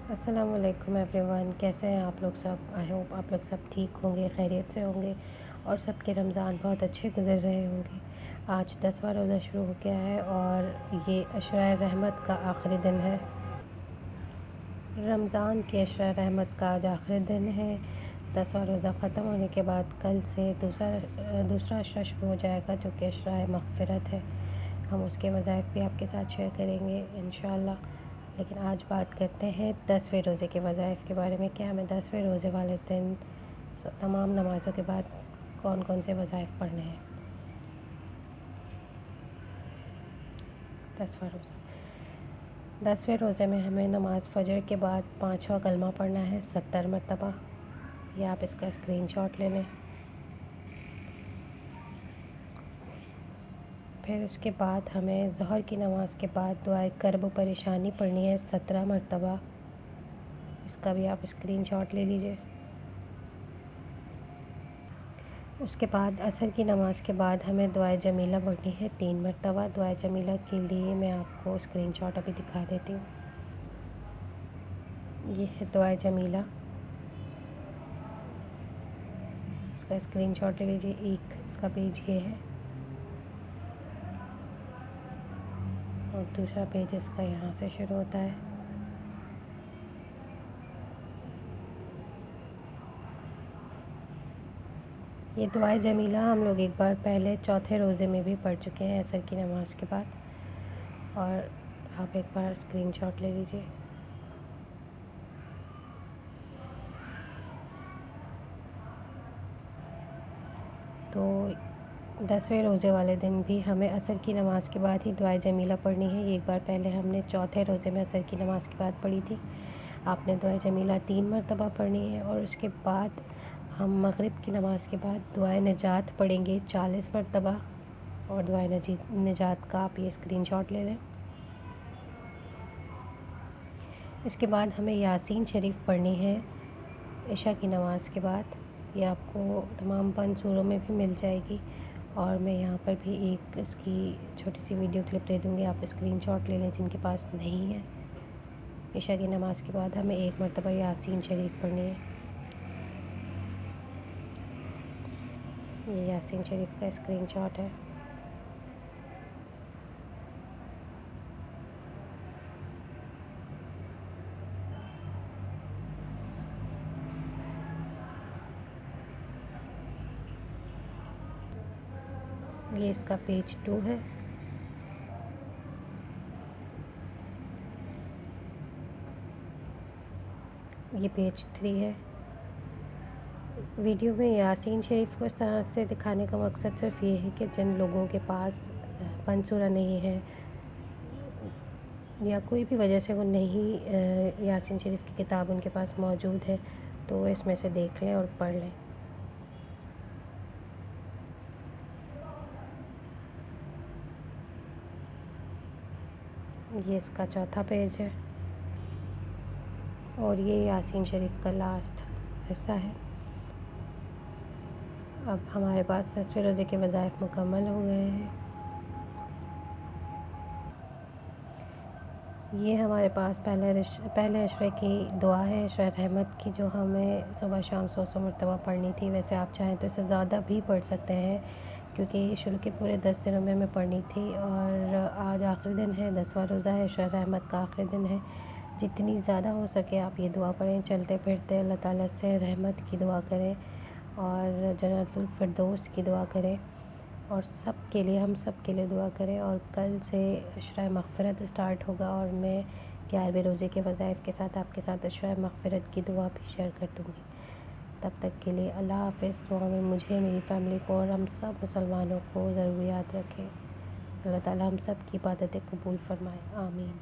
अस्सलाम वालेकुम एवरीवन, कैसे हैं आप लोग सब। आई होप आप लोग सब ठीक होंगे, खैरियत से होंगे और सबके रमज़ान बहुत अच्छे गुजर रहे होंगे। आज 10वां रोज़ा शुरू हो गया है और ये अशरा रहमत का आखिरी दिन है। रमज़ान के अशरा रहमत का आज आखिरी दिन है। 10वां रोज़ा ख़त्म होने के बाद कल से दूसरा अशरा शुरू हो जाएगा, जो कि अशरा मग़फ़िरत है। हम उसके वज़ाइफ भी आपके साथ शेयर करेंगे इंशाअल्लाह। लेकिन आज बात करते हैं 10वें रोज़े के वज़ाइफ के बारे में। क्या हमें 10वें रोज़े वाले दिन तमाम नमाज़ों के बाद कौन कौन से वज़ाइफ पढ़ने हैं। 10वें रोज़े में हमें नमाज़ फ़जर के बाद 5वां कलमा पढ़ना है 70 मरतबा। या आप इसका स्क्रीनशॉट ले लें। फिर उसके बाद हमें ज़ोहर की नमाज़ के बाद दुआए कर्ब परेशानी पढ़नी है 17 मरतबा। इसका भी आप स्क्रीनशॉट ले लीजिए। उसके बाद असर की नमाज़ के बाद हमें दुआए जमीला पढ़नी है 3 मरतबा। दुआए जमीला के लिए मैं आपको स्क्रीनशॉट अभी दिखा देती हूँ। ये है दुआए जमीला, इसका स्क्रीनशॉट ले लीजिए। एक इसका पेज ये है और दूसरा पेज इसका यहाँ से शुरू होता है। ये दुआए जमीला हम लोग एक बार पहले चौथे रोज़े में भी पढ़ चुके हैं असर की नमाज़ के बाद, और आप एक बार स्क्रीनशॉट ले लीजिए। तो 10वें रोज़े वाले दिन भी हमें असर की नमाज़ के बाद ही दुआए जमीला पढ़नी है। ये एक बार पहले हमने चौथे रोज़े में असर की नमाज़ के बाद पढ़ी थी। आपने दुआए जमीला 3 मरतबा पढ़नी है और उसके बाद हम मग़रिब की नमाज़ के बाद दुआए निजात पढ़ेंगे 40 मरतबा। और दुआए निजात का आप ये स्क्रीनशॉट ले लें। इसके बाद हमें यासीन शरीफ पढ़नी है इशा की नमाज़ के बाद। ये आपको तमाम 5 सूरों में भी मिल जाएगी और मैं यहाँ पर भी एक इसकी छोटी सी वीडियो क्लिप दे दूँगी, आप स्क्रीनशॉट ले लें जिनके पास नहीं है। इशा की नमाज़ के बाद हमें 1 मरतबा यासीन शरीफ पढ़नी है। ये यासीन शरीफ का स्क्रीनशॉट है। ये इसका पेज 2 है। ये पेज 3 है। वीडियो में यासीन शरीफ को इस तरह से दिखाने का मकसद सिर्फ ये है कि जिन लोगों के पास पंसूरा नहीं है या कोई भी वजह से वो नहीं यासीन शरीफ की किताब उनके पास मौजूद है, तो वो इसमें से देख लें और पढ़ लें। ये इसका चौथा पेज है और ये यासीन शरीफ का लास्ट हिस्सा है। अब हमारे पास 10वें रोज़े के वज़ाइफ मुकम्मल हो गए हैं। ये हमारे पास पहले अशरे की दुआ है, अशरा रहमत की, जो हमें सुबह शाम 100 मरतबा पढ़नी थी। वैसे आप चाहें तो इससे ज़्यादा भी पढ़ सकते हैं, क्योंकि शुरू के पूरे 10 दिनों में मैं पढ़नी थी और आज आखिरी दिन है, 10वां रोज़ा है, अशरा रहमत का आखिरी दिन है। जितनी ज़्यादा हो सके आप ये दुआ पढ़ें। चलते फिरते अल्लाह ताला से रहमत की दुआ करें और जन्नतुल फिरदौस की दुआ करें और सब के लिए, हम सब के लिए दुआ करें। और कल से अशरा मग़फ़िरत स्टार्ट होगा और मैं 11वें रोज़े के वज़ाइफ के साथ आपके साथ अशरा मग़फ़िरत की दुआ भी शेयर कर दूँगी। तब तक के लिए अल्लाह हाफ़िज़। दुआ में मुझे, मेरी फ़ैमिली को और हम सब मुसलमानों को ज़रूर याद रखें। अल्लाह ताला हम सब की इबादतें कबूल फ़रमाए। आमीन।